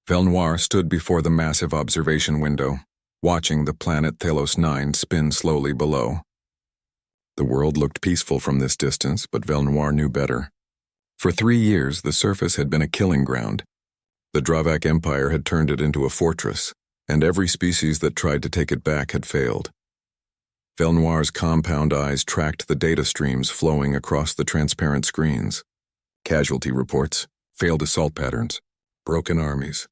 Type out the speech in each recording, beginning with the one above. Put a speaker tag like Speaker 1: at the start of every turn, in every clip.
Speaker 1: Velnoir stood before the massive observation window, watching the planet Thalos 9 spin slowly below. The world looked peaceful from this distance, but Velnoir knew better. For 3 years, the surface had been a killing ground. The Dravak Empire had turned it into a fortress, and every species that tried to take it back had failed. Velnoir's compound eyes tracked the data streams flowing across the transparent screens. Casualty reports, failed assault patterns, broken armies.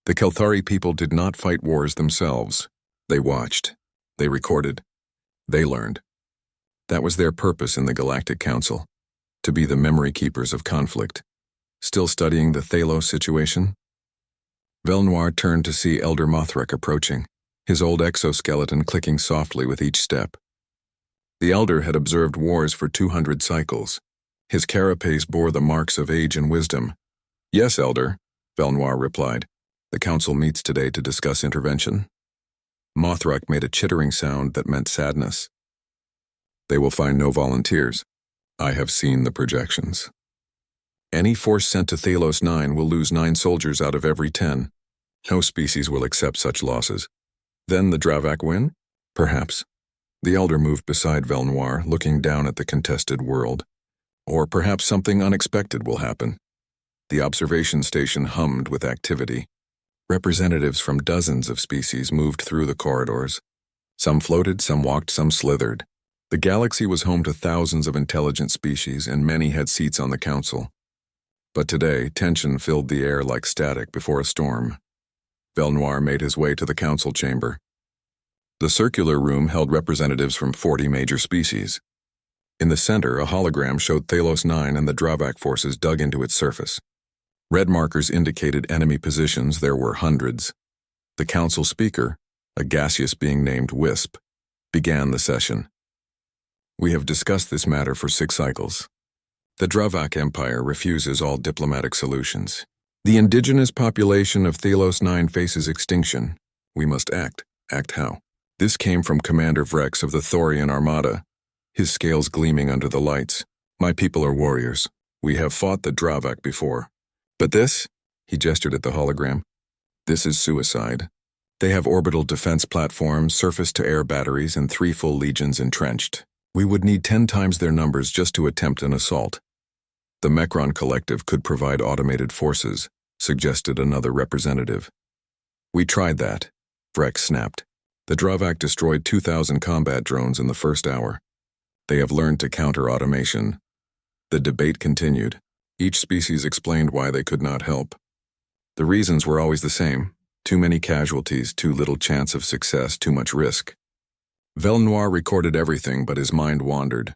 Speaker 1: The Kelthari people did not fight wars themselves. They watched. They recorded. They learned. That was their purpose in the Galactic Council, to be the memory keepers of conflict. Still studying the Thalos situation? Velnoir turned to see Elder Mothrek approaching, his old exoskeleton clicking softly with each step. The Elder had observed wars for 200 cycles. His carapace bore the marks of age and wisdom. "Yes, Elder," Velnoir replied. "The Council meets today to discuss intervention." Mothrek made a chittering sound that meant sadness. "They will find no volunteers. I have seen the projections. Any force sent to Thalos 9 will lose 9 soldiers out of every 10. No species will accept such losses. Then the Dravak win? Perhaps." The Elder moved beside Velnoir, looking down at the contested world. "Or perhaps something unexpected will happen." The observation station hummed with activity. Representatives from dozens of species moved through the corridors. Some floated, some walked, some slithered. The galaxy was home to thousands of intelligent species, and many had seats on the council. But today, tension filled the air like static before a storm. Velnoir made his way to the council chamber. The circular room held representatives from 40 major species. In the center, a hologram showed Thalos 9 and the Dravak forces dug into its surface. Red markers indicated enemy positions. There were hundreds. The council speaker, a gaseous being named Wisp, began the session. "We have discussed this matter for 6 cycles. The Dravak Empire refuses all diplomatic solutions. The indigenous population of Thalos 9 faces extinction. We must act. Act how?" This came from Commander Vrex of the Thorian Armada, his scales gleaming under the lights. "My people are warriors. We have fought the Dravak before. But this," he gestured at the hologram, "this is suicide. They have orbital defense platforms, surface-to-air batteries, and 3 full legions entrenched. We would need 10 times their numbers just to attempt an assault. The Mechron Collective could provide automated forces," suggested another representative. "We tried that," Vrex snapped. "The Dravak destroyed 2,000 combat drones in the first hour. They have learned to counter automation." The debate continued. Each species explained why they could not help. The reasons were always the same: too many casualties, too little chance of success, too much risk. Velnoir recorded everything, but his mind wandered.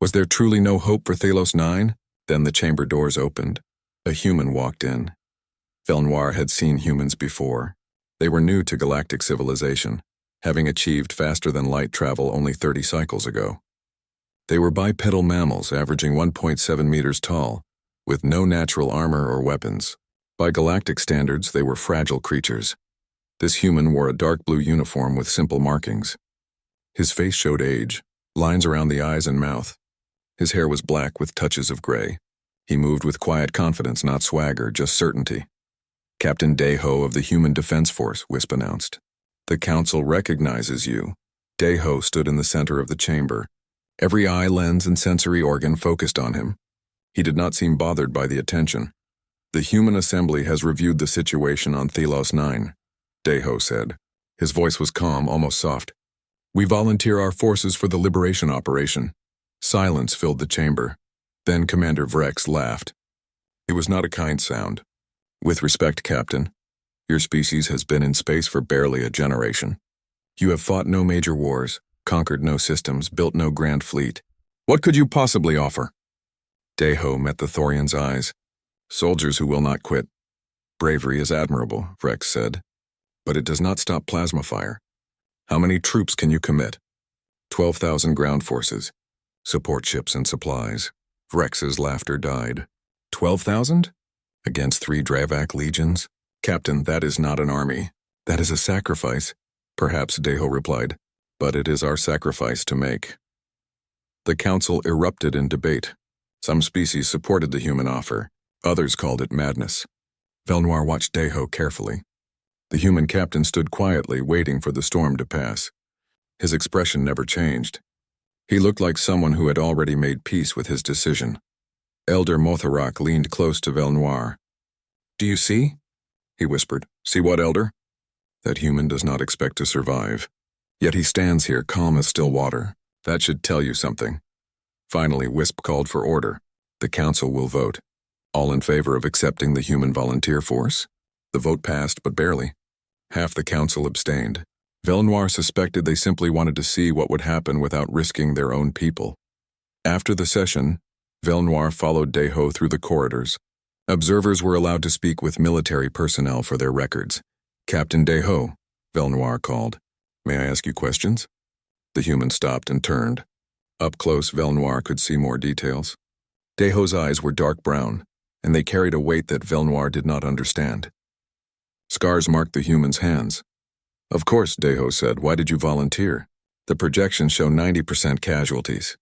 Speaker 1: Was there truly no hope for Thalos 9? Then the chamber doors opened. A human walked in. Velnoir had seen humans before. They were new to galactic civilization, having achieved faster-than-light travel only 30 cycles ago. They were bipedal mammals averaging 1.7 meters tall, with no natural armor or weapons. By galactic standards, they were fragile creatures. This human wore a dark blue uniform with simple markings. His face showed age, lines around the eyes and mouth. His hair was black with touches of gray. He moved with quiet confidence, not swagger, just certainty. "Captain Deho of the Human Defense Force," Wisp announced. "The Council recognizes you." Deho stood in the center of the chamber. Every eye, lens, and sensory organ focused on him. He did not seem bothered by the attention. "The Human Assembly has reviewed the situation on Thalos 9, Deho said. His voice was calm, almost soft. "We volunteer our forces for the liberation operation." Silence filled the chamber. Then Commander Vrex laughed. It was not a kind sound. "With respect, Captain, your species has been in space for barely a generation. You have fought no major wars, conquered no systems, built no grand fleet. What could you possibly offer?" Deho met the Thorian's eyes. "Soldiers who will not quit. Bravery is admirable," Vrex said, "but it does not stop plasma fire. How many troops can you commit?" 12,000 ground forces, support ships and supplies." Vrex's laughter died. 12,000? Against 3 Dravak legions? "Captain, that is not an army. That is a sacrifice." "Perhaps," Deho replied, "but it is our sacrifice to make." The council erupted in debate. Some species supported the human offer. Others called it madness. Velnoir watched Deho carefully. The human captain stood quietly, waiting for the storm to pass. His expression never changed. He looked like someone who had already made peace with his decision. Elder Motharak leaned close to Velnoir. "Do you see?" he whispered. "See what, Elder?" "That human does not expect to survive. Yet he stands here calm as still water. That should tell you something." Finally, Wisp called for order. "The council will vote. All in favor of accepting the human volunteer force?" The vote passed, but barely. Half the council abstained. Velnoir suspected they simply wanted to see what would happen without risking their own people. After the session, Velnoir followed Deho through the corridors. Observers were allowed to speak with military personnel for their records. "Captain Deho," Velnoir called. "May I ask you questions?" The human stopped and turned. Up close, Velnoir could see more details. Deho's eyes were dark brown, and they carried a weight that Velnoir did not understand. Scars marked the human's hands. "Of course," Deho said. "Why did you volunteer?" "The projections show 90% casualties."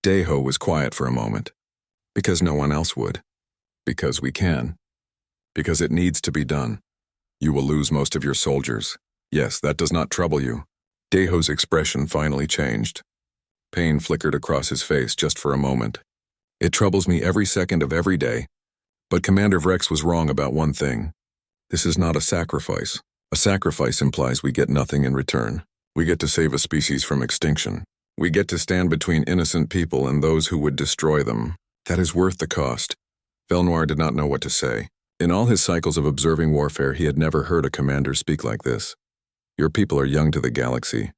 Speaker 1: Deho was quiet for a moment. "Because no one else would." "Because we can." "Because it needs to be done. You will lose most of your soldiers." "Yes, that does not trouble you." Deho's expression finally changed. Pain flickered across his face just for a moment. "It troubles me every second of every day. But Commander Vrex was wrong about one thing. This is not a sacrifice. A sacrifice implies we get nothing in return. We get to save a species from extinction. We get to stand between innocent people and those who would destroy them. That is worth the cost." Velnoir did not know what to say. In all his cycles of observing warfare, he had never heard a commander speak like this. "Your people are young to the galaxy,"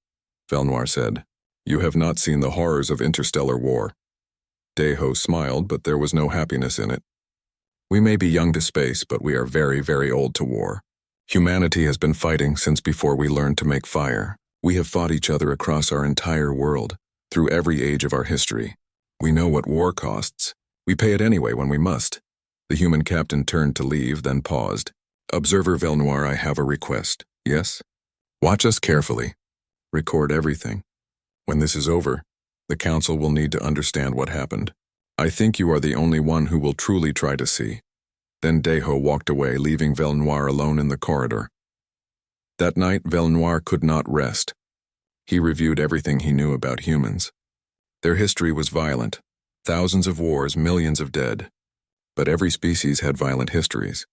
Speaker 1: Velnoir said. "You have not seen the horrors of interstellar war." Deho smiled, but there was no happiness in it. "We may be young to space, but we are very, very old to war. Humanity has been fighting since before we learned to make fire. We have fought each other across our entire world, through every age of our history. We know what war costs. We pay it anyway when we must." The human captain turned to leave, then paused. "Observer Velnoir, I have a request." "Yes?" "Watch us carefully. Record everything. When this is over, the council will need to understand what happened. I think you are the only one who will truly try to see." Then Deho walked away, leaving Velnoir alone in the corridor. That night, Velnoir could not rest. He reviewed everything he knew about humans. Their history was violent. Thousands of wars, millions of dead. But every species had violent histories.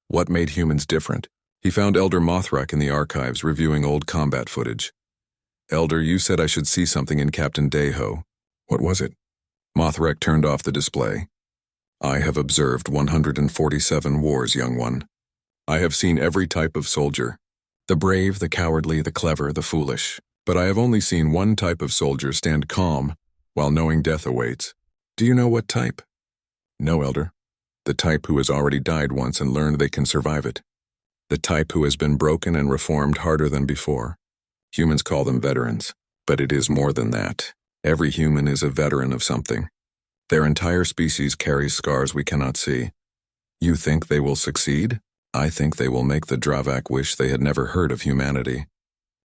Speaker 1: What made humans different? He found Elder Mothrak in the archives reviewing old combat footage. "Elder, you said I should see something in Captain Deho." "What was it?" Mothrak turned off the display. "I have observed 147 wars, young one. I have seen every type of soldier. The brave, the cowardly, the clever, the foolish. But I have only seen one type of soldier stand calm while knowing death awaits." "Do you know what type?" "No, Elder. The type who has already died once and learned they can survive it. The type who has been broken and reformed harder than before. Humans call them veterans, but it is more than that. Every human is a veteran of something. Their entire species carries scars we cannot see. You think they will succeed? I think they will make the Dravak wish they had never heard of humanity.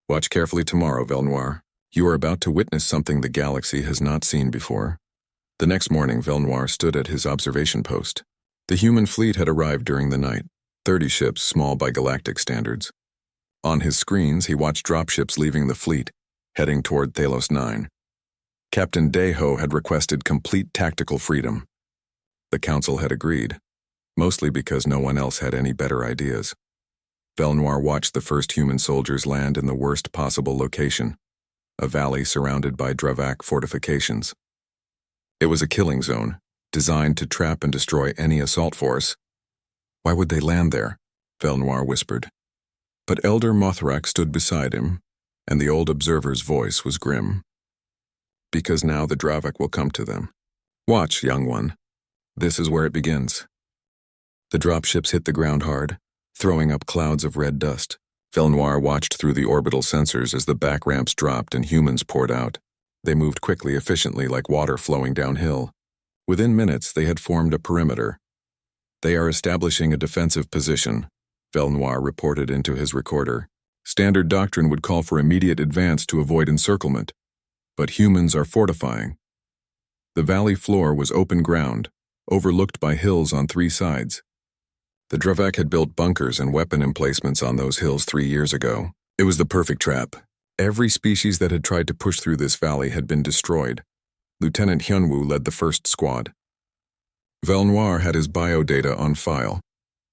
Speaker 1: Watch carefully tomorrow, Velnoir. You are about to witness something the galaxy has not seen before." The next morning, Velnoir stood at his observation post. The human fleet had arrived during the night, 30 ships, small by galactic standards. On his screens, he watched dropships leaving the fleet, heading toward Thalos 9. Captain Deho had requested complete tactical freedom. The council had agreed, mostly because no one else had any better ideas. Velnoir watched the first human soldiers land in the worst possible location, a valley surrounded by Dravak fortifications. It was a killing zone, designed to trap and destroy any assault force. "Why would they land there?" Velnoir whispered. But Elder Mothrak stood beside him, and the old observer's voice was grim. "Because now the Dravak will come to them. Watch, young one. This is where it begins." The dropships hit the ground hard, throwing up clouds of red dust. Velnoir watched through the orbital sensors as the back ramps dropped and humans poured out. They moved quickly, efficiently, like water flowing downhill. Within minutes, they had formed a perimeter. "They are establishing a defensive position," Velnoir reported into his recorder. "Standard doctrine would call for immediate advance to avoid encirclement. But humans are fortifying." The valley floor was open ground, overlooked by hills on 3 sides. The Dravak had built bunkers and weapon emplacements on those hills 3 years ago. It was the perfect trap. Every species that had tried to push through this valley had been destroyed. Lieutenant Hyunwoo led the first squad. Velnoir had his biodata on file.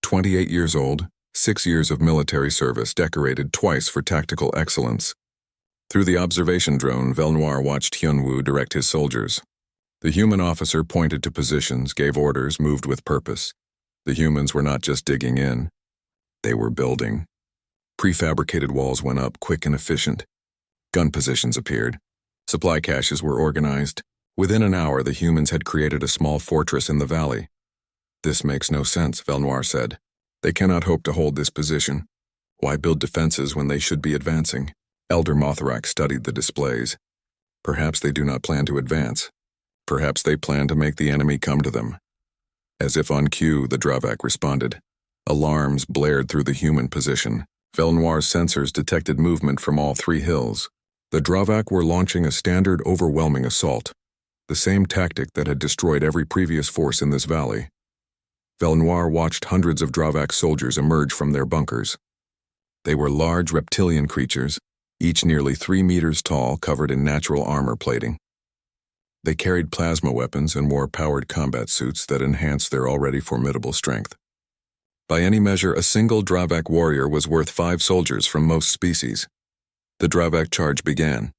Speaker 1: 28 years old, 6 years of military service, decorated twice for tactical excellence. Through the observation drone, Velnoir watched Hyunwoo direct his soldiers. The human officer pointed to positions, gave orders, moved with purpose. The humans were not just digging in. They were building. Prefabricated walls went up, quick and efficient. Gun positions appeared. Supply caches were organized. Within an hour, the humans had created a small fortress in the valley. "This makes no sense," Velnoir said. "They cannot hope to hold this position. Why build defenses when they should be advancing?" Elder Mothrak studied the displays. "Perhaps they do not plan to advance. Perhaps they plan to make the enemy come to them." As if on cue, the Dravak responded. Alarms blared through the human position. Velnoir's sensors detected movement from all 3 hills. The Dravak were launching a standard overwhelming assault, the same tactic that had destroyed every previous force in this valley. Velnoir watched hundreds of Dravak soldiers emerge from their bunkers. They were large reptilian creatures, each nearly 3 meters tall, covered in natural armor plating. They carried plasma weapons and wore powered combat suits that enhanced their already formidable strength. By any measure, a single Dravak warrior was worth 5 soldiers from most species. The Dravak charge began.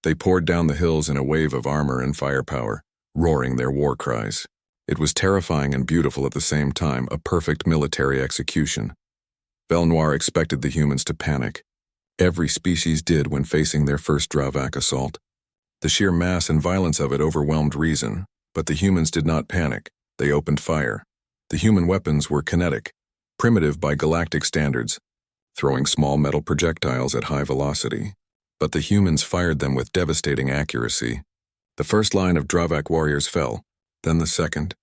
Speaker 1: They poured down the hills in a wave of armor and firepower, roaring their war cries. It was terrifying and beautiful at the same time, a perfect military execution. Velnoir expected the humans to panic. Every species did when facing their first Dravak assault. The sheer mass and violence of it overwhelmed reason, but the humans did not panic. They opened fire. The human weapons were kinetic, primitive by galactic standards, throwing small metal projectiles at high velocity. But the humans fired them with devastating accuracy. The first line of Dravak warriors fell, then the second,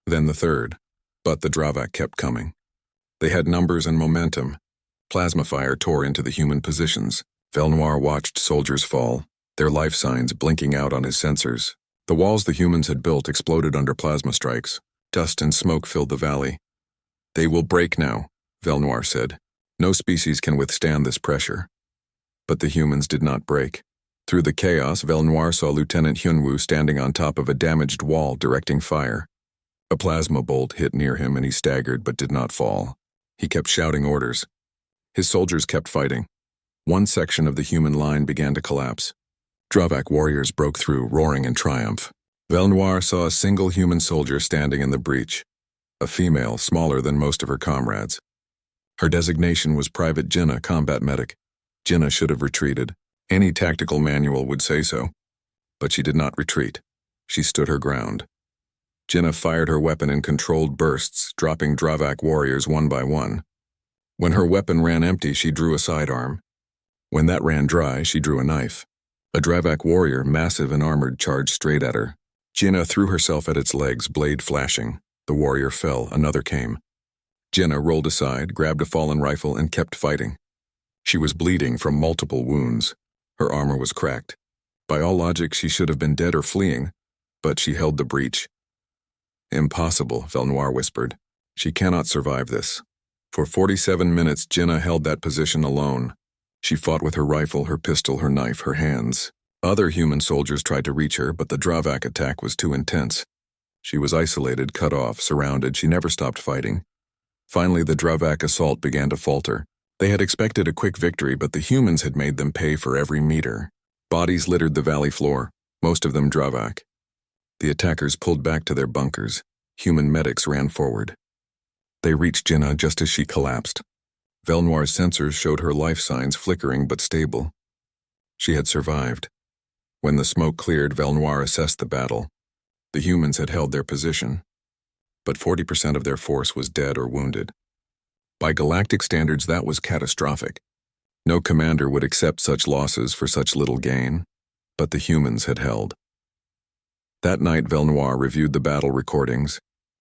Speaker 1: then the third. But the Dravak kept coming. They had numbers and momentum. Plasma fire tore into the human positions. Velnoir watched soldiers fall, their life signs blinking out on his sensors. The walls the humans had built exploded under plasma strikes. Dust and smoke filled the valley. "They will break now," Velnoir said. "No species can withstand this pressure." But the humans did not break. Through the chaos, Velnoir saw Lieutenant Hyunwoo standing on top of a damaged wall, directing fire. A plasma bolt hit near him and he staggered but did not fall. He kept shouting orders. His soldiers kept fighting. One section of the human line began to collapse. Dravak warriors broke through, roaring in triumph. Velnoir saw a single human soldier standing in the breach, a female smaller than most of her comrades. Her designation was Private Jinnah, combat medic. Jinnah should have retreated. Any tactical manual would say so. But she did not retreat. She stood her ground. Jinnah fired her weapon in controlled bursts, dropping Dravak warriors one by one. When her weapon ran empty, she drew a sidearm. When that ran dry, she drew a knife. A Dravak warrior, massive and armored, charged straight at her. Jinnah threw herself at its legs, blade flashing. The warrior fell, another came. Jinnah rolled aside, grabbed a fallen rifle, and kept fighting. She was bleeding from multiple wounds. Her armor was cracked. By all logic, she should have been dead or fleeing, but she held the breach. "Impossible," Velnoir whispered. "She cannot survive this." For 47 minutes, Jinnah held that position alone. She fought with her rifle, her pistol, her knife, her hands. Other human soldiers tried to reach her, but the Dravak attack was too intense. She was isolated, cut off, surrounded. She never stopped fighting. Finally, the Dravak assault began to falter. They had expected a quick victory, but the humans had made them pay for every meter. Bodies littered the valley floor, most of them Dravak. The attackers pulled back to their bunkers. Human medics ran forward. They reached Jinnah just as she collapsed. Velnoir's sensors showed her life signs flickering but stable. She had survived. When the smoke cleared, Velnoir assessed the battle. The humans had held their position, but 40% of their force was dead or wounded. By galactic standards, that was catastrophic. No commander would accept such losses for such little gain, but the humans had held. That night, Velnoir reviewed the battle recordings.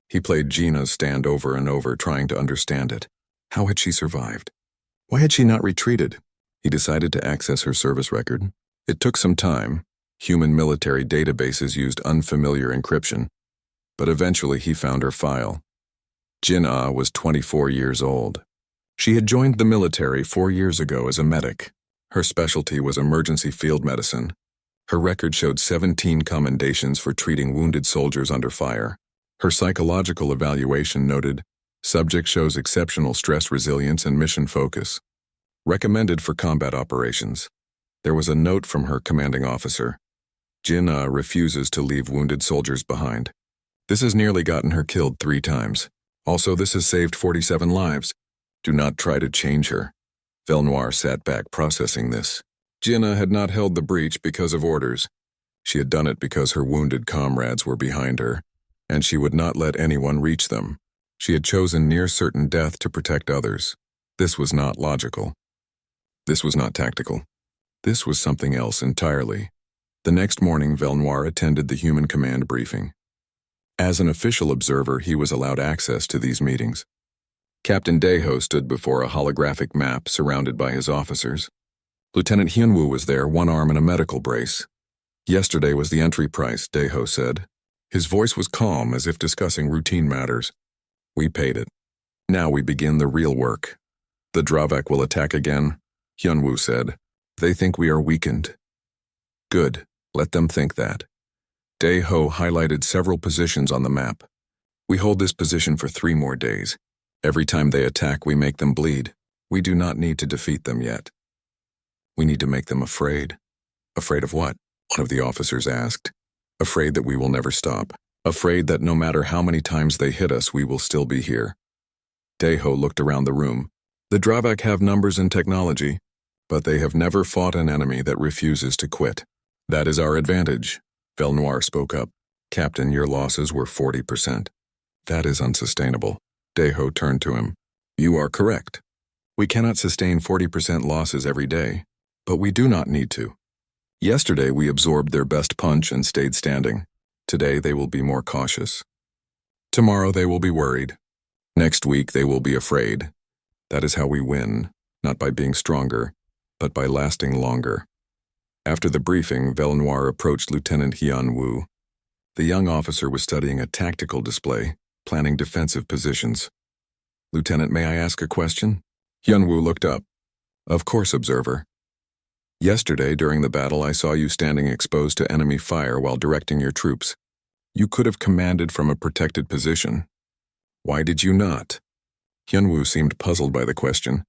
Speaker 1: He played Gina's stand over and over, trying to understand it. How had she survived? Why had she not retreated? He decided to access her service record. It took some time. Human military databases used unfamiliar encryption. But eventually he found her file. Jin-Ah was 24 years old. She had joined the military 4 years ago as a medic. Her specialty was emergency field medicine. Her record showed 17 commendations for treating wounded soldiers under fire. Her psychological evaluation noted, "Subject shows exceptional stress resilience and mission focus. Recommended for combat operations." There was a note from her commanding officer. Jin-Ah refuses to leave wounded soldiers behind. This has nearly gotten her killed 3 times. Also, this has saved 47 lives. Do not try to change her. Velnoir sat back processing this. Jin-Ah had not held the breach because of orders. She had done it because her wounded comrades were behind her, and she would not let anyone reach them. She had chosen near certain death to protect others. This was not logical. This was not tactical. This was something else entirely. The next morning, Velnoir attended the human command briefing. As an official observer, he was allowed access to these meetings. Captain Daeho stood before a holographic map surrounded by his officers. Lieutenant Hyunwoo was there, one arm in a medical brace. "Yesterday was the entry price," Daeho said. His voice was calm, as if discussing routine matters. "We paid it. Now we begin the real work. The Dravak will attack again," Hyunwoo said. "They think we are weakened." "Good. Let them think that." Daeho highlighted several positions on the map. "We hold this position for 3 more days. Every time they attack, we make them bleed. We do not need to defeat them yet. We need to make them afraid." "Afraid of what?" one of the officers asked. "Afraid that we will never stop. Afraid that no matter how many times they hit us, we will still be here." Daeho looked around the room. "The Dravak have numbers and technology, but they have never fought an enemy that refuses to quit. That is our advantage." Velnoir spoke up. "Captain, your losses were 40%. That is unsustainable." Daeho turned to him. "You are correct. We cannot sustain 40% losses every day, but we do not need to. Yesterday we absorbed their best punch and stayed standing. Today they will be more cautious. Tomorrow they will be worried. Next week they will be afraid. That is how we win, not by being stronger, but by lasting longer." After the briefing, Velnoir approached Lieutenant Hyunwoo. The young officer was studying a tactical display, planning defensive positions. "Lieutenant, may I ask a question?" Hyunwoo looked up. "Of course, observer." "Yesterday, during the battle, I saw you standing exposed to enemy fire while directing your troops. You could have commanded from a protected position. Why did you not?" Hyunwoo seemed puzzled by the question.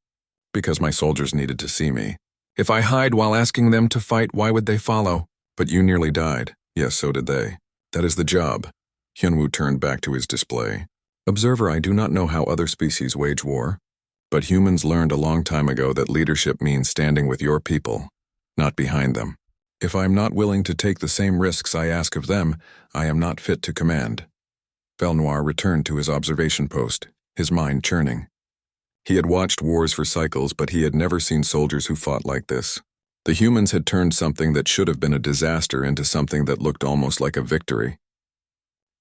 Speaker 1: "Because my soldiers needed to see me. If I hide while asking them to fight, why would they follow? But you nearly died. Yes, so did they. That is the job." Hyunwoo turned back to his display. "Observer, I do not know how other species wage war, but humans learned a long time ago that leadership means standing with your people, not behind them. If I am not willing to take the same risks I ask of them, I am not fit to command." Velnoir returned to his observation post, his mind churning. He had watched wars for cycles, but he had never seen soldiers who fought like this. The humans had turned something that should have been a disaster into something that looked almost like a victory.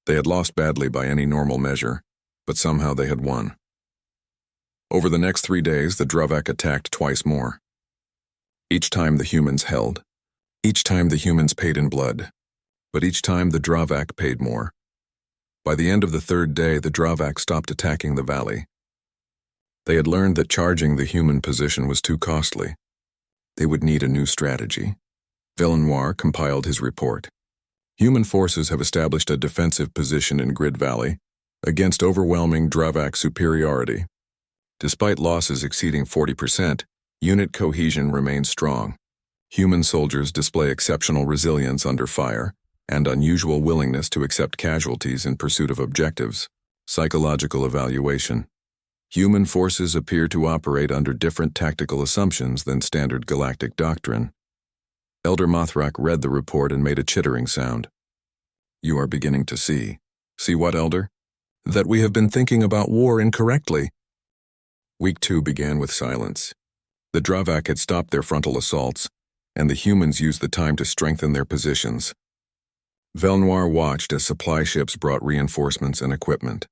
Speaker 1: They had lost badly by any normal measure, but somehow they had won. Over the next 3 days, the Dravak attacked twice more. Each time the humans held. Each time the humans paid in blood. But each time the Dravak paid more. By the end of the 3rd day, the Dravak stopped attacking the valley. They had learned that charging the human position was too costly. They would need a new strategy. Velnoir compiled his report. Human forces have established a defensive position in Grid Valley against overwhelming Dravak superiority. Despite losses exceeding 40%, unit cohesion remains strong. Human soldiers display exceptional resilience under fire and unusual willingness to accept casualties in pursuit of objectives. Psychological evaluation. Human forces appear to operate under different tactical assumptions than standard galactic doctrine. Elder Mothrak read the report and made a chittering sound. "You are beginning to see." "See what, Elder?" "That we have been thinking about war incorrectly." Week 2 began with silence. The Dravak had stopped their frontal assaults, and the humans used the time to strengthen their positions. Velnoir watched as supply ships brought reinforcements and equipment.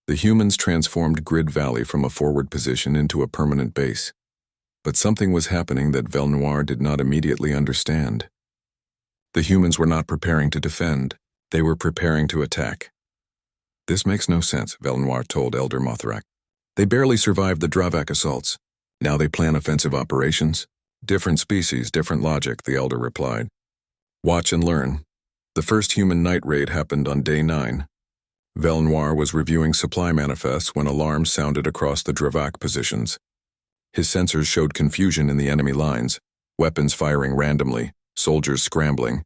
Speaker 1: The humans transformed Grid Valley from a forward position into a permanent base. But something was happening that Velnoir did not immediately understand. The humans were not preparing to defend. They were preparing to attack. This makes no sense, Velnoir told Elder Mothrak. They barely survived the Dravak assaults. Now they plan offensive operations? Different species, different logic, the Elder replied. Watch and learn. The first human night raid happened on day 9. Velnoir was reviewing supply manifests when alarms sounded across the Dravak positions. His sensors showed confusion in the enemy lines, weapons firing randomly, soldiers scrambling,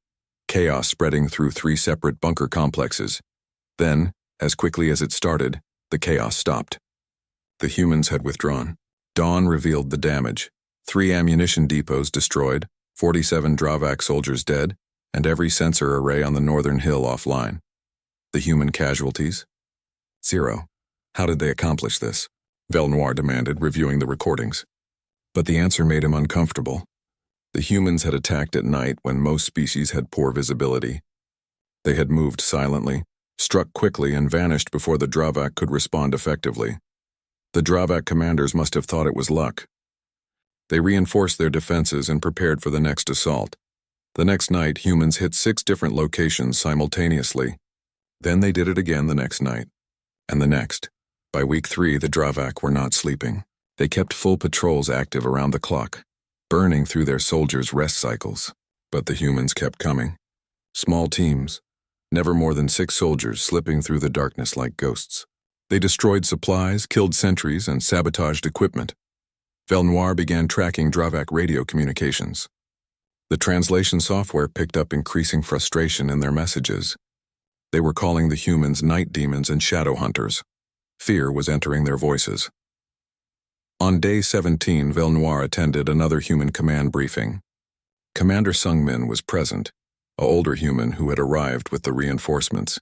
Speaker 1: chaos spreading through 3 separate bunker complexes. Then, as quickly as it started, the chaos stopped. The humans had withdrawn. Dawn revealed the damage. 3 ammunition depots destroyed, 47 Dravak soldiers dead, and every sensor array on the northern hill offline. The human casualties? 0. How did they accomplish this? Velnoir demanded, reviewing the recordings. But the answer made him uncomfortable. The humans had attacked at night when most species had poor visibility. They had moved silently, struck quickly, and vanished before the Dravak could respond effectively. The Dravak commanders must have thought it was luck. They reinforced their defenses and prepared for the next assault. The next night, humans hit 6 different locations simultaneously. Then they did it again the next night. And the next. By week 3, the Dravak were not sleeping. They kept full patrols active around the clock, burning through their soldiers' rest cycles. But the humans kept coming. Small teams, never more than 6 soldiers slipping through the darkness like ghosts. They destroyed supplies, killed sentries, and sabotaged equipment. Velnoir began tracking Dravak radio communications. The translation software picked up increasing frustration in their messages. They were calling the humans night demons and shadow hunters. Fear was entering their voices. On day 17, Velnoir attended another human command briefing. Commander Sungmin was present, an older human who had arrived with the reinforcements.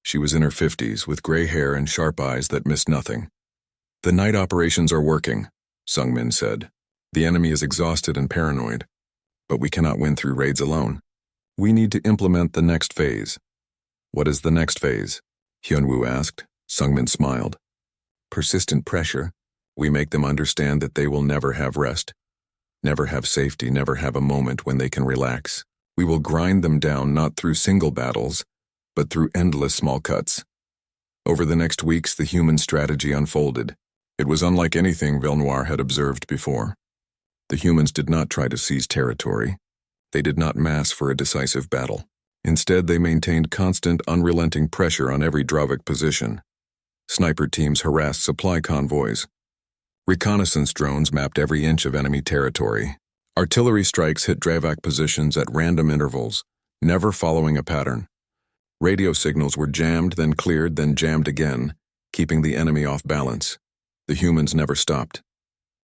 Speaker 1: She was in her 50s, with gray hair and sharp eyes that missed nothing. The night operations are working, Sungmin said. The enemy is exhausted and paranoid. But we cannot win through raids alone. We need to implement the next phase. What is the next phase? Hyunwoo asked. Sungmin smiled. Persistent pressure. We make them understand that they will never have rest, never have safety, never have a moment when they can relax. We will grind them down not through single battles, but through endless small cuts. Over the next weeks, the human strategy unfolded. It was unlike anything Velnoir had observed before. The humans did not try to seize territory. They did not mass for a decisive battle. Instead, they maintained constant, unrelenting pressure on every Dravak position. Sniper teams harassed supply convoys. Reconnaissance drones mapped every inch of enemy territory. Artillery strikes hit Dravak positions at random intervals, never following a pattern. Radio signals were jammed, then cleared, then jammed again, keeping the enemy off balance. The humans never stopped.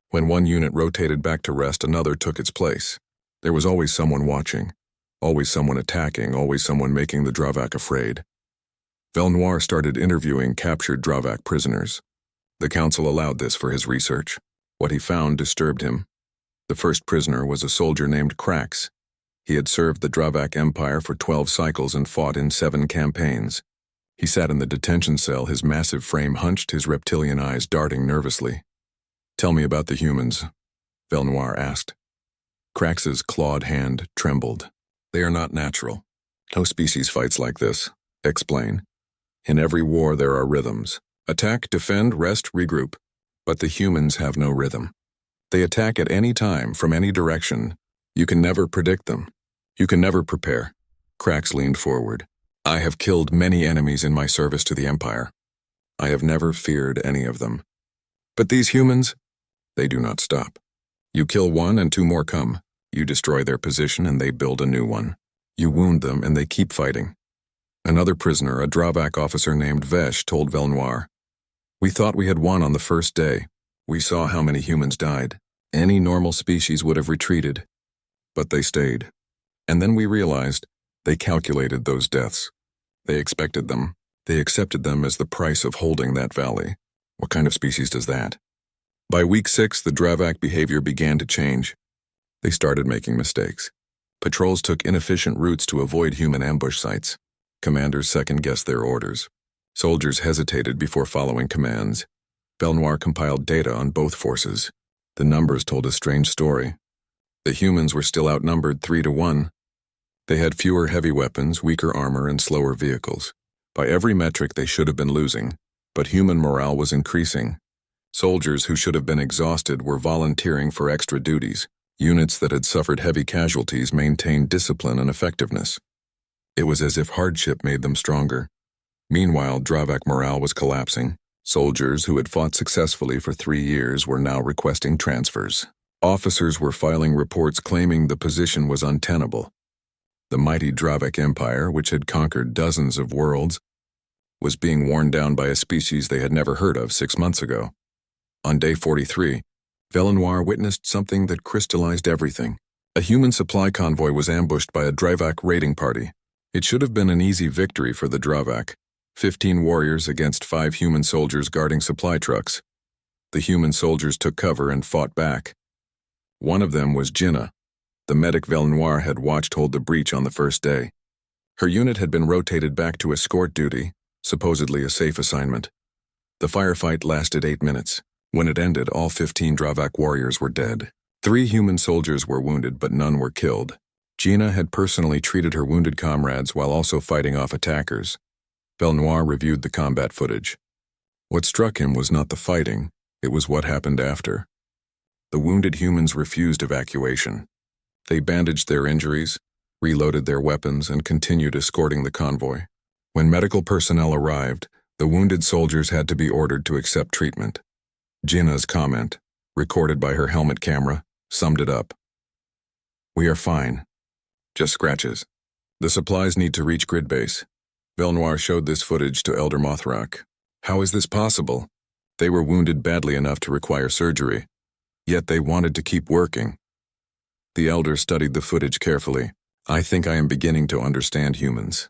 Speaker 1: When one unit rotated back to rest, another took its place. There was always someone watching, always someone attacking, always someone making the Dravak afraid. Velnoir started interviewing captured Dravak prisoners. The council allowed this for his research. What he found disturbed him. The first prisoner was a soldier named Krax. He had served the Dravak Empire for 12 cycles and fought in 7 campaigns. He sat in the detention cell, his massive frame hunched, his reptilian eyes darting nervously. Tell me about the humans, Velnoir asked. Krax's clawed hand trembled. They are not natural. No species fights like this. Explain. In every war there are rhythms. Attack, defend, rest, regroup. But the humans have no rhythm. They attack at any time, from any direction. You can never predict them. You can never prepare. Krax leaned forward. I have killed many enemies in my service to the Empire. I have never feared any of them. But these humans, they do not stop. You kill one and 2 more come. You destroy their position and they build a new one. You wound them and they keep fighting. Another prisoner, a Dravak officer named Vesh, told Velnoir, we thought we had won on the first day. We saw how many humans died. Any normal species would have retreated. But they stayed. And then we realized they calculated those deaths. They expected them. They accepted them as the price of holding that valley. What kind of species does that? By week 6, the Dravak behavior began to change. They started making mistakes. Patrols took inefficient routes to avoid human ambush sites. Commanders second-guessed their orders. Soldiers hesitated before following commands. Velnoir compiled data on both forces. The numbers told a strange story. The humans were still outnumbered 3-1. They had fewer heavy weapons, weaker armor, and slower vehicles. By every metric they should have been losing, but human morale was increasing. Soldiers who should have been exhausted were volunteering for extra duties. Units that had suffered heavy casualties maintained discipline and effectiveness. It was as if hardship made them stronger. Meanwhile, Dravak morale was collapsing. Soldiers who had fought successfully for 3 years were now requesting transfers. Officers were filing reports claiming the position was untenable. The mighty Dravak Empire, which had conquered dozens of worlds, was being worn down by a species they had never heard of 6 months ago. On day 43, Velenoir witnessed something that crystallized everything. A human supply convoy was ambushed by a Dravak raiding party. It should have been an easy victory for the Dravak. 15 warriors against 5 human soldiers guarding supply trucks. The human soldiers took cover and fought back. One of them was Jinnah. The medic Velenoir had watched hold the breach on the first day. Her unit had been rotated back to escort duty, supposedly a safe assignment. The firefight lasted 8 minutes. When it ended, all 15 Dravak warriors were dead. 3 human soldiers were wounded, but none were killed. Jinnah had personally treated her wounded comrades while also fighting off attackers. Velenoir reviewed the combat footage. What struck him was not the fighting, it was what happened after. The wounded humans refused evacuation. They bandaged their injuries, reloaded their weapons, and continued escorting the convoy. When medical personnel arrived, the wounded soldiers had to be ordered to accept treatment. Jinnah's comment, recorded by her helmet camera, summed it up. "We are fine. Just scratches. The supplies need to reach grid base." Velenoir showed this footage to Elder Mothrak. How is this possible? They were wounded badly enough to require surgery, yet they wanted to keep working. The Elder studied the footage carefully. "I think I am beginning to understand humans.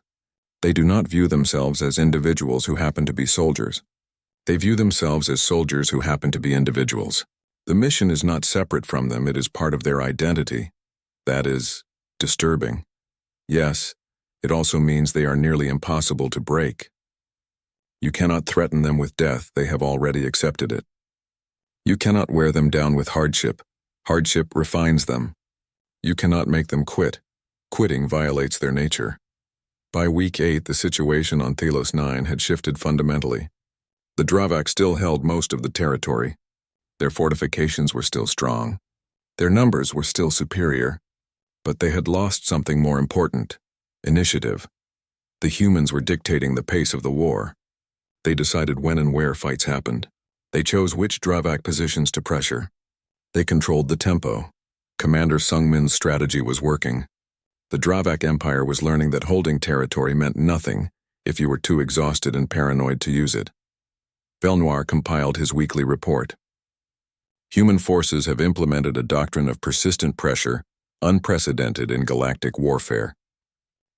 Speaker 1: They do not view themselves as individuals who happen to be soldiers. They view themselves as soldiers who happen to be individuals. The mission is not separate from them, it is part of their identity. That is disturbing. Yes, it also means they are nearly impossible to break. You cannot threaten them with death, they have already accepted it. You cannot wear them down with hardship. Hardship refines them. You cannot make them quit. Quitting violates their nature." By week 8, the situation on Thelos 9 had shifted fundamentally. The Dravak still held most of the territory. Their fortifications were still strong. Their numbers were still superior. But they had lost something more important: initiative. The humans were dictating the pace of the war. They decided when and where fights happened. They chose which Dravak positions to pressure. They controlled the tempo. Commander Sungmin's strategy was working. The Dravak Empire was learning that holding territory meant nothing if you were too exhausted and paranoid to use it. Velenoir compiled his weekly report. Human forces have implemented a doctrine of persistent pressure, unprecedented in galactic warfare.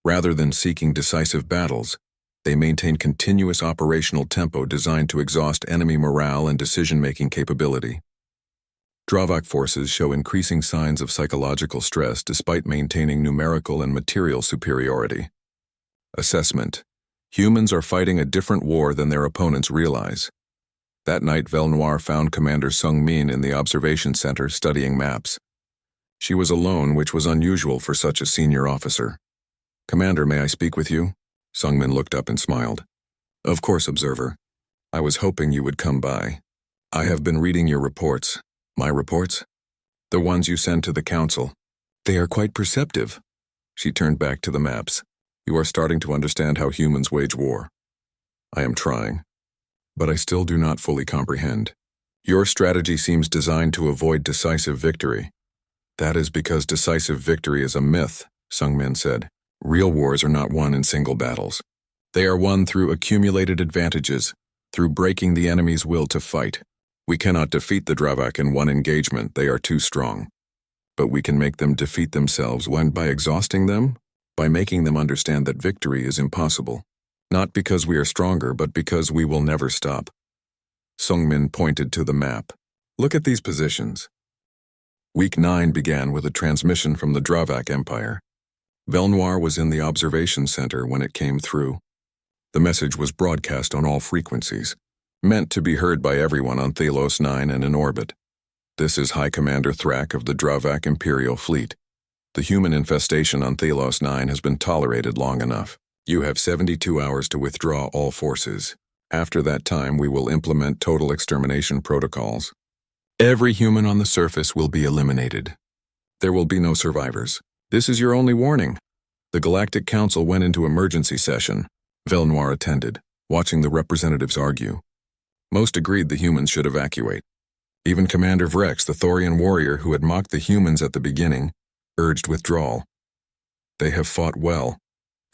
Speaker 1: Rather than seeking decisive battles, they maintain continuous operational tempo designed to exhaust enemy morale and decision-making capability. Dravak forces show increasing signs of psychological stress despite maintaining numerical and material superiority. Assessment: humans are fighting a different war than their opponents realize. That night, Velenoir found Commander Sungmin in the observation center studying maps. She was alone, which was unusual for such a senior officer. "Commander, may I speak with you?" Sungmin looked up and smiled. "Of course, Observer. I was hoping you would come by. I have been reading your reports." "My reports?" "The ones you send to the Council. They are quite perceptive." She turned back to the maps. "You are starting to understand how humans wage war." "I am trying. But I still do not fully comprehend. Your strategy seems designed to avoid decisive victory." "That is because decisive victory is a myth," Sungmin said. "Real wars are not won in single battles. They are won through accumulated advantages, through breaking the enemy's will to fight. We cannot defeat the Dravak in one engagement, they are too strong. But we can make them defeat themselves by exhausting them, by making them understand that victory is impossible. Not because we are stronger, but because we will never stop." Sungmin pointed to the map. "Look at these positions." Week 9 began with a transmission from the Dravak Empire. Velenoir was in the observation center when it came through. The message was broadcast on all frequencies, meant to be heard by everyone on Thelos 9 and in orbit. "This is High Commander Thrak of the Dravak Imperial Fleet. The human infestation on Thelos 9 has been tolerated long enough. You have 72 hours to withdraw all forces. After that time, we will implement total extermination protocols. Every human on the surface will be eliminated. There will be no survivors. This is your only warning. The Galactic Council went into emergency session. Velnoir attended, watching the representatives argue. Most agreed the humans should evacuate. Even Commander Vrex, the Thorian warrior who had mocked the humans at the beginning, urged withdrawal. They have fought well,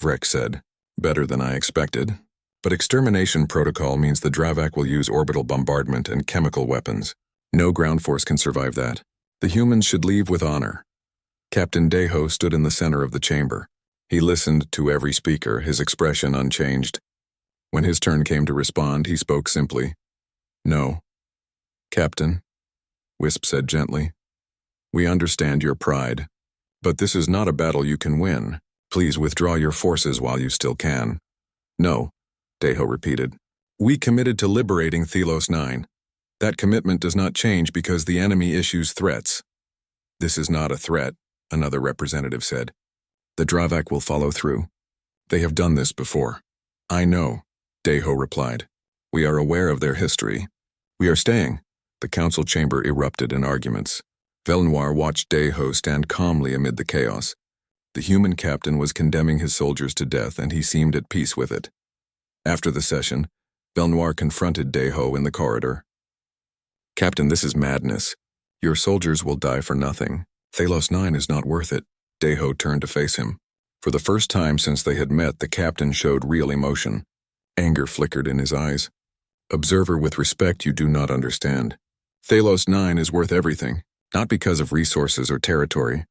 Speaker 1: Vrex said. Better than I expected. But extermination protocol means the Dravak will use orbital bombardment and chemical weapons. No ground force can survive that. The humans should leave with honor. Captain Deho stood in the center of the chamber. He listened to every speaker, his expression unchanged. When his turn came to respond, he spoke simply. No. Captain, Wisp said gently. We understand your pride. But this is not a battle you can win. Please withdraw your forces while you still can. No, Deho repeated. We committed to liberating Thelos 9. That commitment does not change because the enemy issues threats. This is not a threat, another representative said. The Dravak will follow through. They have done this before. I know, Deho replied. We are aware of their history. We are staying. The council chamber erupted in arguments. Velnoir watched Deho stand calmly amid the chaos. The human captain was condemning his soldiers to death, and he seemed at peace with it. After the session, Velnoir confronted Deho in the corridor. Captain, this is madness. Your soldiers will die for nothing. Thelos 9 is not worth it. Deho turned to face him. For the first time since they had met, the captain showed real emotion. Anger flickered in his eyes. Observer, with respect, you do not understand. Thelos 9 is worth everything, not because of resources or territory,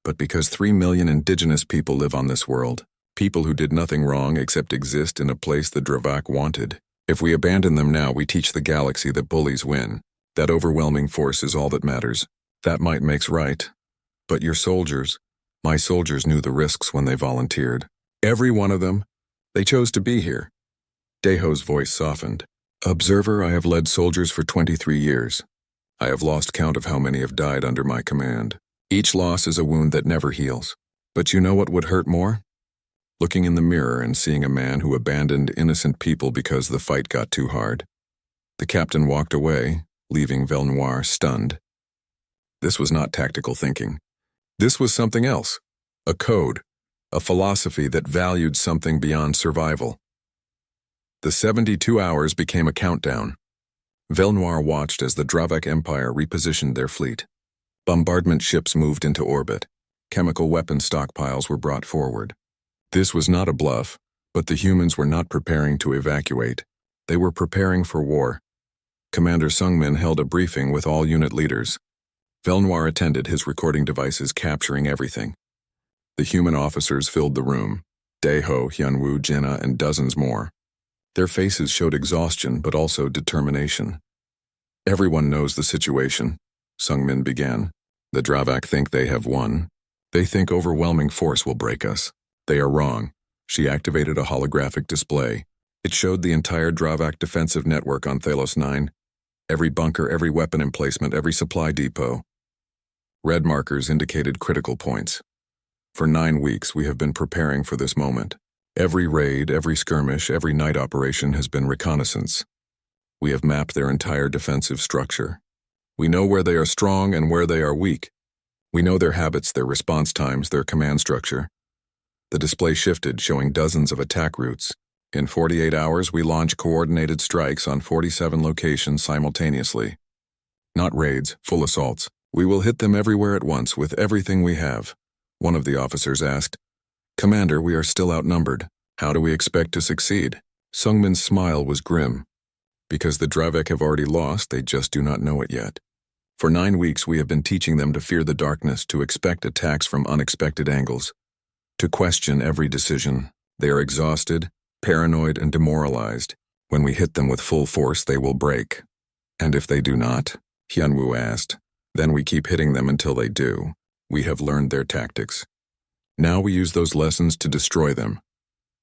Speaker 1: but because 3 million indigenous people live on this world. People who did nothing wrong except exist in a place the Dravak wanted. If we abandon them now, we teach the galaxy that bullies win. That overwhelming force is all that matters. That might makes right. But your soldiers, my soldiers knew the risks when they volunteered. Every one of them, they chose to be here. Deho's voice softened. Observer, I have led soldiers for 23 years. I have lost count of how many have died under my command. Each loss is a wound that never heals. But you know what would hurt more? Looking in the mirror and seeing a man who abandoned innocent people because the fight got too hard. The captain walked away, leaving Velnoir stunned. This was not tactical thinking. This was something else. A code. A philosophy that valued something beyond survival. The 72 hours became a countdown. Velnoir watched as the Dravak Empire repositioned their fleet. Bombardment ships moved into orbit. Chemical weapon stockpiles were brought forward. This was not a bluff, but the humans were not preparing to evacuate. They were preparing for war. Commander Sungmin held a briefing with all unit leaders. Velnoir attended, his recording devices capturing everything. The human officers filled the room. Deho, Hyunwoo, Jinna, and dozens more. Their faces showed exhaustion, but also determination. Everyone knows the situation, Sungmin began. The Dravak think they have won. They think overwhelming force will break us. They are wrong. She activated a holographic display. It showed the entire Dravak defensive network on Thelos 9. Every bunker, every weapon emplacement, every supply depot. Red markers indicated critical points. For 9 weeks, we have been preparing for this moment. Every raid, every skirmish, every night operation has been reconnaissance. We have mapped their entire defensive structure. We know where they are strong and where they are weak. We know their habits, their response times, their command structure. The display shifted, showing dozens of attack routes. In 48 hours, we launch coordinated strikes on 47 locations simultaneously. Not raids, full assaults. We will hit them everywhere at once with everything we have. One of the officers asked, Commander, we are still outnumbered. How do we expect to succeed? Sungmin's smile was grim. Because the Dravak have already lost, they just do not know it yet. For 9 weeks, we have been teaching them to fear the darkness, to expect attacks from unexpected angles, to question every decision. They are exhausted, paranoid, and demoralized. When we hit them with full force, they will break. And if they do not, Hyunwoo asked, then we keep hitting them until they do. We have learned their tactics. Now we use those lessons to destroy them.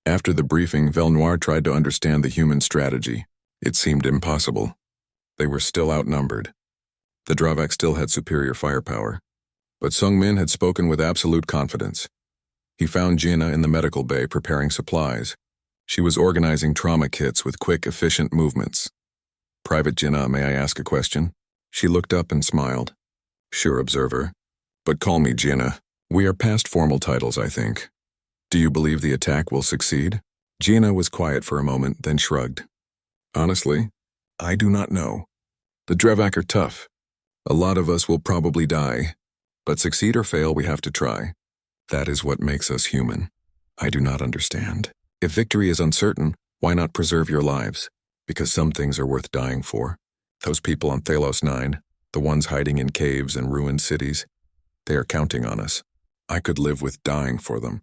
Speaker 1: After the briefing, Velnoir tried to understand the human strategy. It seemed impossible. They were still outnumbered. The Dravak still had superior firepower. But Sungmin had spoken with absolute confidence. He found Gina in the medical bay preparing supplies. She was organizing trauma kits with quick, efficient movements. "Private Gina, may I ask a question?" She looked up and smiled. "Sure, Observer. But call me Gina. We are past formal titles, I think. Do you believe the attack will succeed?" Gina was quiet for a moment, then shrugged. "Honestly, I do not know. The Drevak are tough. A lot of us will probably die. But succeed or fail, we have to try. That is what makes us human. I do not understand. If victory is uncertain, why not preserve your lives? Because some things are worth dying for. Those people on Thalos 9, the ones hiding in caves and ruined cities, they are counting on us. I could live with dying for them.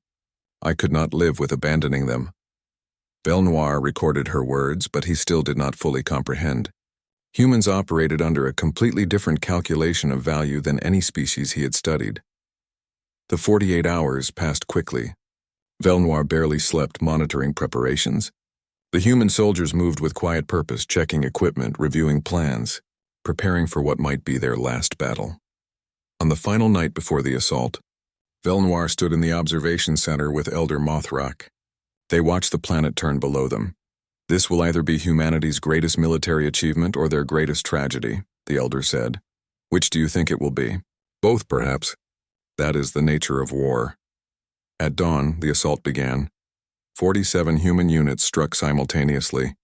Speaker 1: I could not live with abandoning them." Belle Noire recorded her words, but he still did not fully comprehend. Humans operated under a completely different calculation of value than any species he had studied. The 48 hours passed quickly. Belle Noire barely slept, monitoring preparations. The human soldiers moved with quiet purpose, checking equipment, reviewing plans, preparing for what might be their last battle. On the final night before the assault, Belle Noire stood in the observation center with Elder Mothrak. They watched the planet turn below them. "This will either be humanity's greatest military achievement or their greatest tragedy," the Elder said. "Which do you think it will be?" "Both, perhaps. That is the nature of war." At dawn, the assault began. 47 human units struck simultaneously.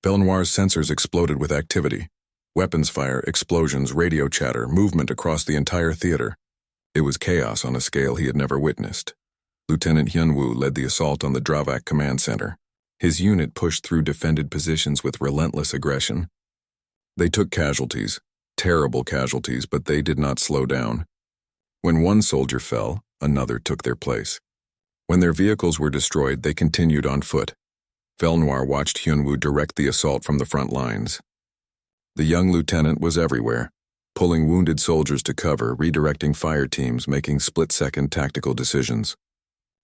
Speaker 1: Belle Noire's sensors exploded with activity. Weapons fire, explosions, radio chatter, movement across the entire theater. It was chaos on a scale he had never witnessed. Lieutenant Hyunwoo led the assault on the Dravak Command Center. His unit pushed through defended positions with relentless aggression. They took casualties, terrible casualties, but they did not slow down. When one soldier fell, another took their place. When their vehicles were destroyed, they continued on foot. Belle Noire watched Hyunwoo direct the assault from the front lines. The young lieutenant was everywhere, pulling wounded soldiers to cover, redirecting fire teams, making split-second tactical decisions.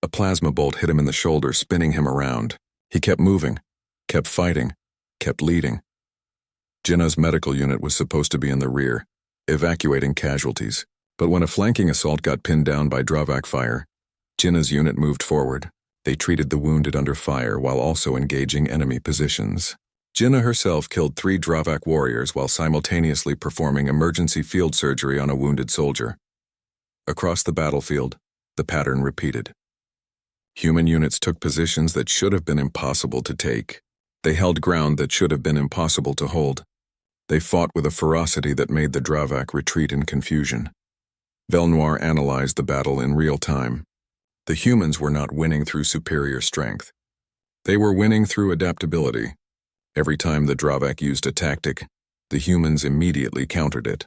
Speaker 1: A plasma bolt hit him in the shoulder, spinning him around. He kept moving, kept fighting, kept leading. Jinna's medical unit was supposed to be in the rear, evacuating casualties. But when a flanking assault got pinned down by Dravak fire, Jinna's unit moved forward. They treated the wounded under fire while also engaging enemy positions. Jinna herself killed 3 Dravak warriors while simultaneously performing emergency field surgery on a wounded soldier. Across the battlefield, the pattern repeated. Human units took positions that should have been impossible to take. They held ground that should have been impossible to hold. They fought with a ferocity that made the Dravak retreat in confusion. Belle Noire analyzed the battle in real time. The humans were not winning through superior strength. They were winning through adaptability. Every time the Dravak used a tactic, the humans immediately countered it.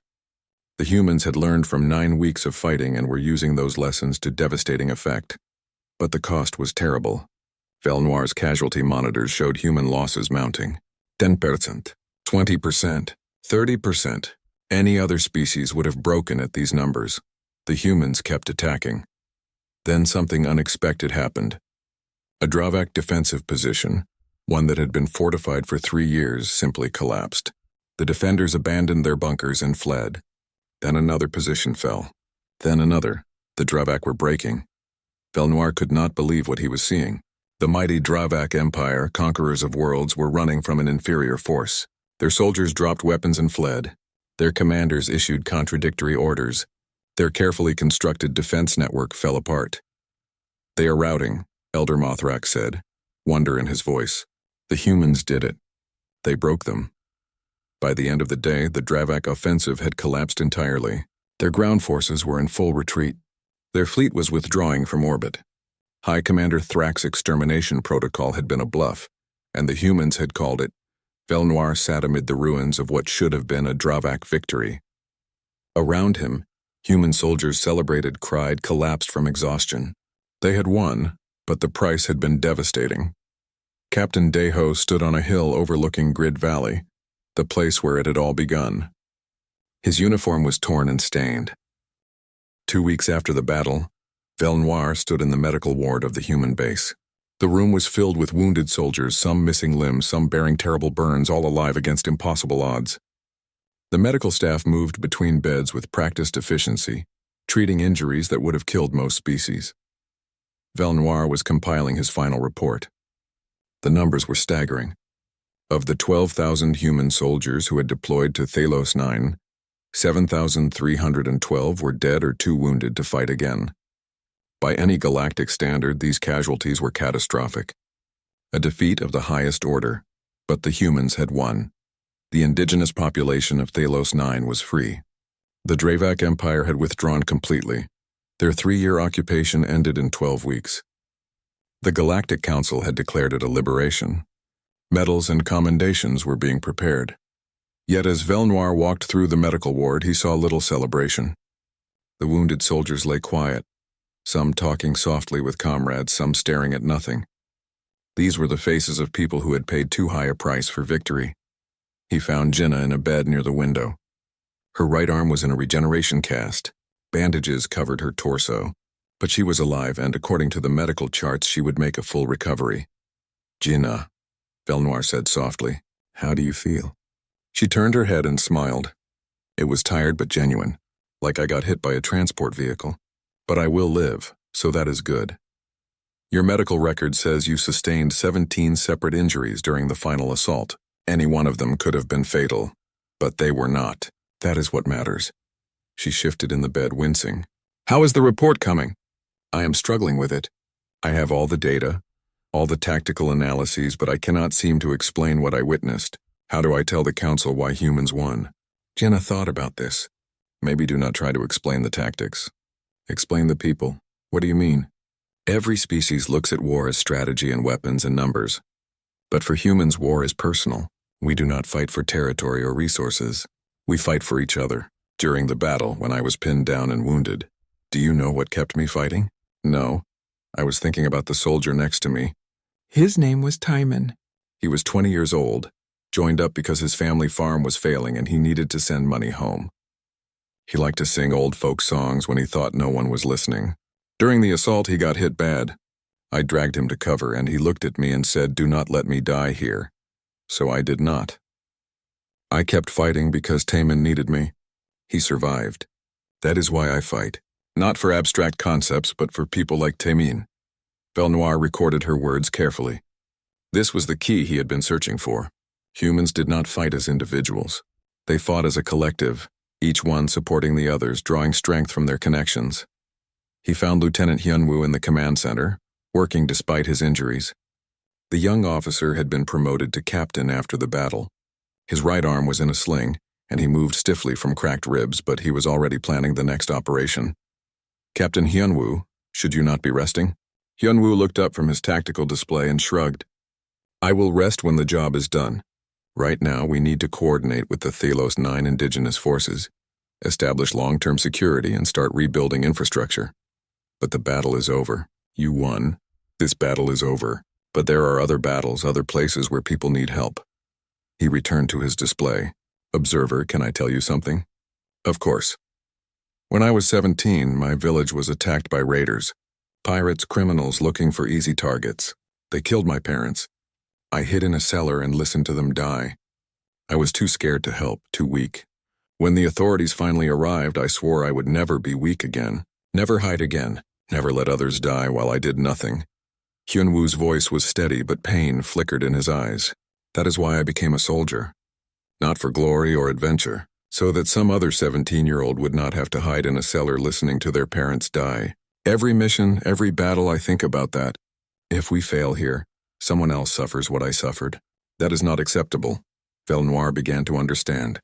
Speaker 1: The humans had learned from 9 weeks of fighting and were using those lessons to devastating effect. But the cost was terrible. Belle Noire's casualty monitors showed human losses mounting. 10%, 20%, 30%. Any other species would have broken at these numbers. The humans kept attacking. Then something unexpected happened. A Dravak defensive position, one that had been fortified for 3 years, simply collapsed. The defenders abandoned their bunkers and fled. Then another position fell. Then another. The Dravak were breaking. Belle Noire could not believe what he was seeing. The mighty Dravak Empire, conquerors of worlds, were running from an inferior force. Their soldiers dropped weapons and fled. Their commanders issued contradictory orders. Their carefully constructed defense network fell apart. "They are routing," Elder Mothrak said, wonder in his voice. "The humans did it. They broke them." By the end of the day, the Dravak offensive had collapsed entirely. Their ground forces were in full retreat. Their fleet was withdrawing from orbit. High Commander Thrak's extermination protocol had been a bluff, and the humans had called it. Belle Noire sat amid the ruins of what should have been a Dravak victory. Around him, human soldiers celebrated, cried, collapsed from exhaustion. They had won, but the price had been devastating. Captain Deho stood on a hill overlooking Grid Valley, the place where it had all begun. His uniform was torn and stained. 2 weeks after the battle, Belle Noire stood in the medical ward of the human base. The room was filled with wounded soldiers, some missing limbs, some bearing terrible burns, all alive against impossible odds. The medical staff moved between beds with practiced efficiency, treating injuries that would have killed most species. Velnoir was compiling his final report. The numbers were staggering. Of the 12,000 human soldiers who had deployed to Thalos 9, 7,312 were dead or too wounded to fight again. By any galactic standard, these casualties were catastrophic. A defeat of the highest order, but the humans had won. The indigenous population of Thalos 9 was free. The Dravak Empire had withdrawn completely. Their 3-year occupation ended in 12 weeks. The Galactic Council had declared it a liberation. Medals and commendations were being prepared. Yet as Velnoir walked through the medical ward, he saw little celebration. The wounded soldiers lay quiet, some talking softly with comrades, some staring at nothing. These were the faces of people who had paid too high a price for victory. He found Jinnah in a bed near the window. Her right arm was in a regeneration cast. Bandages covered her torso, but she was alive, and according to the medical charts, she would make a full recovery. "Jinnah," Velnoir said softly, "how do you feel?" She turned her head and smiled. It was tired but genuine, like I got hit by a transport vehicle. But I will live, so that is good. Your medical record says you sustained 17 separate injuries during the final assault. Any one of them could have been fatal, but they were not. That is what matters. She shifted in the bed, wincing. "How is the report coming?" "I am struggling with it. I have all the data, all the tactical analyses, but I cannot seem to explain what I witnessed. How do I tell the Council why humans won?" Jinnah thought about this. "Maybe do not try to explain the tactics. Explain the people. What do you mean?" "Every species looks at war as strategy and weapons and numbers. But for humans, war is personal. We do not fight for territory or resources. We fight for each other. During the battle, when I was pinned down and wounded, do you know what kept me fighting? No. I was thinking about the soldier next to me. His name was Timon. He was 20 years old, joined up because his family farm was failing and he needed to send money home. He liked to sing old folk songs when he thought no one was listening. During the assault, he got hit bad. I dragged him to cover, and he looked at me and said, 'Do not let me die here.' So I did not. I kept fighting because Timon needed me. He survived. That is why I fight. Not for abstract concepts, but for people like Timon." Velnoir recorded her words carefully. This was the key he had been searching for. Humans did not fight as individuals. They fought as a collective, each one supporting the others, drawing strength from their connections. He found Lieutenant Hyunwoo in the command center, working despite his injuries. The young officer had been promoted to captain after the battle. His right arm was in a sling, and he moved stiffly from cracked ribs, but he was already planning the next operation. "Captain Hyunwoo, should you not be resting?" Hyunwoo looked up from his tactical display and shrugged. "I will rest when the job is done. Right now, we need to coordinate with the Thalos 9 indigenous forces, establish long-term security, and start rebuilding infrastructure. But the battle is over. You won. This battle is over. But there are other battles, other places where people need help." He returned to his display. "Observer, can I tell you something?" "Of course. When I was 17, my village was attacked by raiders. Pirates, criminals looking for easy targets. They killed my parents. I hid in a cellar and listened to them die. I was too scared to help, too weak. When the authorities finally arrived, I swore I would never be weak again, never hide again, never let others die while I did nothing." Hyunwoo's voice was steady, but pain flickered in his eyes. "That is why I became a soldier. Not for glory or adventure, so that some other 17-year-old would not have to hide in a cellar listening to their parents die. Every mission, every battle, I think about that. If we fail here, someone else suffers what I suffered. That is not acceptable." Velnoir began to understand.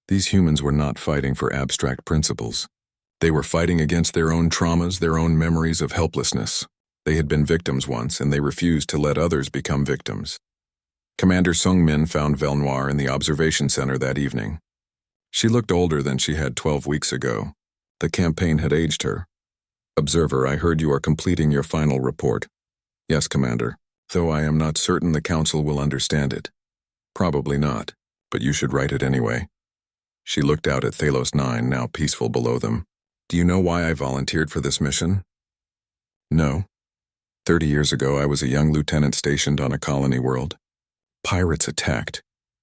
Speaker 1: These humans were not fighting for abstract principles. They were fighting against their own traumas, their own memories of helplessness. They had been victims once, and they refused to let others become victims. Commander Sung-min found Velnoir in the observation center that evening. She looked older than she had 12 weeks ago. The campaign had aged her. "Observer, I heard you are completing your final report." "Yes, Commander, though I am not certain the Council will understand it." "Probably not, but you should write it anyway." She looked out at Thalos 9, now peaceful below them. "Do you know why I volunteered for this mission?" "No. 30 years ago, I was a young lieutenant stationed on a colony world. Pirates attacked.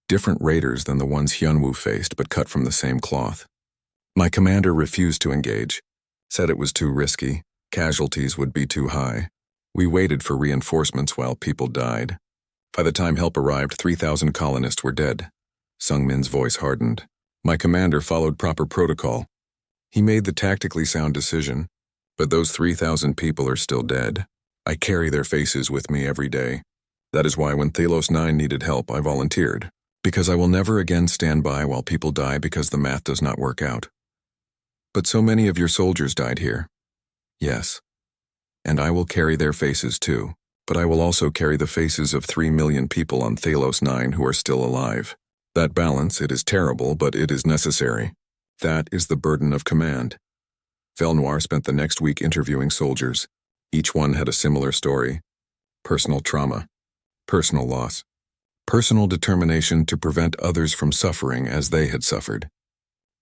Speaker 1: Different raiders than the ones Hyunwoo faced, but cut from the same cloth. My commander refused to engage, said it was too risky, casualties would be too high. We waited for reinforcements while people died. By the time help arrived, 3,000 colonists were dead. Sungmin's voice hardened. My commander followed proper protocol. He made the tactically sound decision, but those 3,000 people are still dead. I carry their faces with me every day. That is why when Thalos 9 needed help, I volunteered. Because I will never again stand by while people die because the math does not work out. But so many of your soldiers died here. Yes. And I will carry their faces too. But I will also carry the faces of 3 million people on Thalos 9 who are still alive. That balance, it is terrible, but it is necessary. That is the burden of command. Velnoir spent the next week interviewing soldiers. Each one had a similar story. Personal trauma. Personal loss. Personal determination to prevent others from suffering as they had suffered.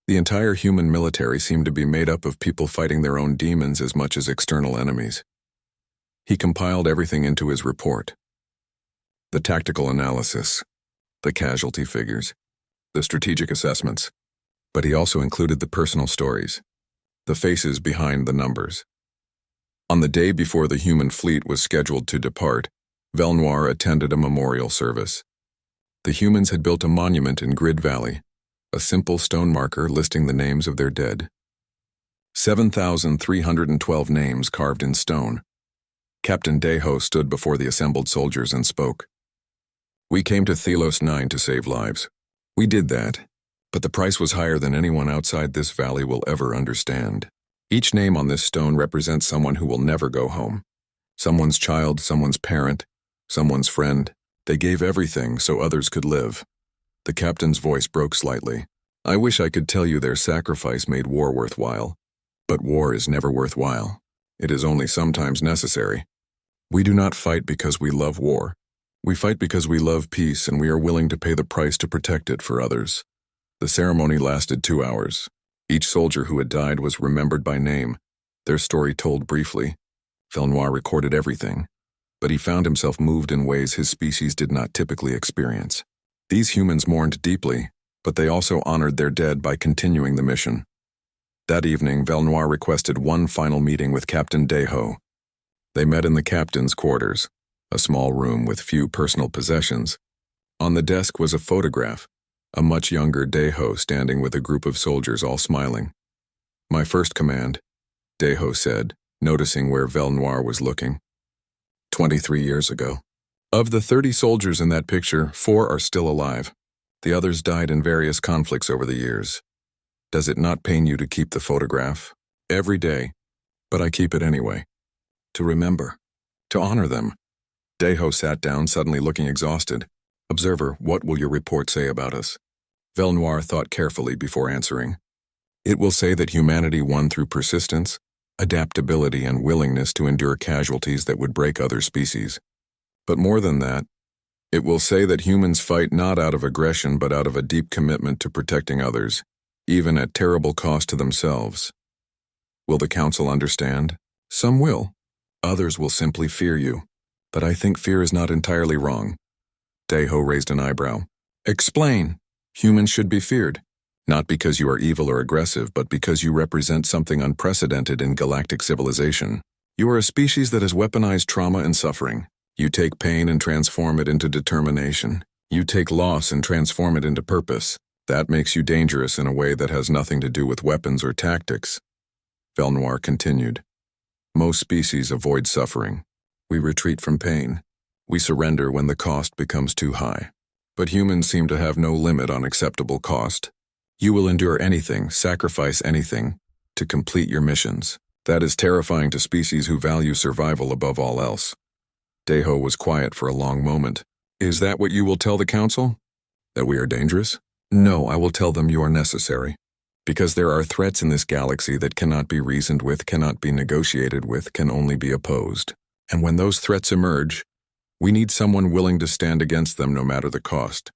Speaker 1: The entire human military seemed to be made up of people fighting their own demons as much as external enemies. He compiled everything into his report. The tactical analysis, the casualty figures, the strategic assessments, but he also included the personal stories, the faces behind the numbers. On the day before the human fleet was scheduled to depart, Velnoir attended a memorial service. The humans had built a monument in Grid Valley, a simple stone marker listing the names of their dead. 7,312 names carved in stone. Captain Deho stood before the assembled soldiers and spoke. We came to Thalos 9 to save lives. We did that, but the price was higher than anyone outside this valley will ever understand. Each name on this stone represents someone who will never go home. Someone's child, someone's parent, someone's friend. They gave everything so others could live. The captain's voice broke slightly. I wish I could tell you their sacrifice made war worthwhile. But war is never worthwhile. It is only sometimes necessary. We do not fight because we love war. We fight because we love peace and we are willing to pay the price to protect it for others. The ceremony lasted 2 hours. Each soldier who had died was remembered by name, their story told briefly. Velnoir recorded everything, but he found himself moved in ways his species did not typically experience. These humans mourned deeply, but they also honored their dead by continuing the mission. That evening, Velnoir requested one final meeting with Captain Deho. They met in the captain's quarters, a small room with few personal possessions. On the desk was a photograph, a much younger Deho standing with a group of soldiers all smiling. My first command, Deho said, noticing where Velnoir was looking. 23 years ago. Of the 30 soldiers in that picture, 4 are still alive. The others died in various conflicts over the years. Does it not pain you to keep the photograph? Every day. But I keep it anyway. To remember. To honor them. Deho sat down, suddenly looking exhausted. Observer, what will your report say about us? Velnoir thought carefully before answering. It will say that humanity won through persistence, adaptability, and willingness to endure casualties that would break other species. But more than that, it will say that humans fight not out of aggression but out of a deep commitment to protecting others, even at terrible cost to themselves. Will the Council understand? Some will. Others will simply fear you. But I think fear is not entirely wrong. Deho raised an eyebrow. Explain. Humans should be feared. Not because you are evil or aggressive, but because you represent something unprecedented in galactic civilization. You are a species that has weaponized trauma and suffering. You take pain and transform it into determination. You take loss and transform it into purpose. That makes you dangerous in a way that has nothing to do with weapons or tactics. Velnoir continued. Most species avoid suffering. We retreat from pain. We surrender when the cost becomes too high. But humans seem to have no limit on acceptable cost. You will endure anything, sacrifice anything, to complete your missions. That is terrifying to species who value survival above all else. Deho was quiet for a long moment. Is that what you will tell the Council? That we are dangerous? No, I will tell them you are necessary. Because there are threats in this galaxy that cannot be reasoned with, cannot be negotiated with, can only be opposed. And when those threats emerge, we need someone willing to stand against them no matter the cost.